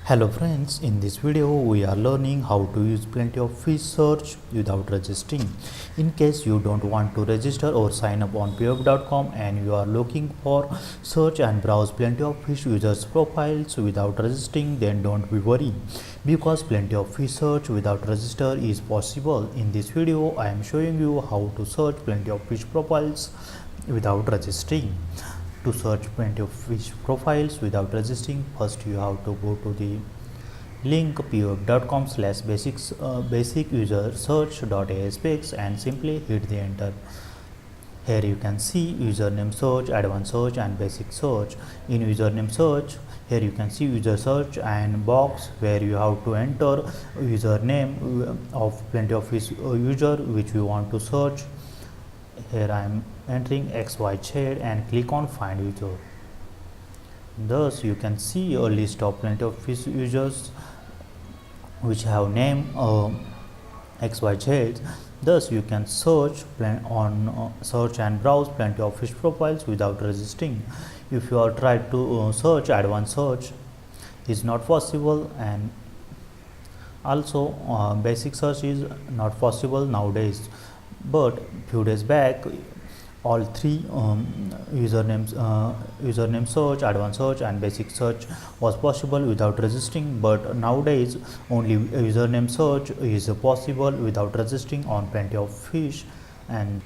Hello friends, in this video we are learning how to use plenty of fish search without registering. In case you don't want to register or sign up on pub.com and you are looking for search and browse plenty of fish users profiles without registering, then don't be worried because plenty of fish search without register is possible. In this video I am showing you how to search plenty of fish profiles without registering. To search plenty of fish profiles without registering, first you have to go to the link pub.com/basic user search.aspx and simply hit the enter. Here you can see username search, advanced search and basic search. In username search, here you can see user search and box where you have to enter username of plenty of fish user which we want to search. Here I am entering XYZ and click on find user. Thus you can see a list of plenty of fish users which have name XYZ. Thus you can search search and browse plenty of fish profiles without registering. If you are trying to search advanced search, is not possible, and also basic search is not possible nowadays. But few days back all three username search, advanced search and basic search was possible without registering, but nowadays only username search is possible without registering on plenty of fish. And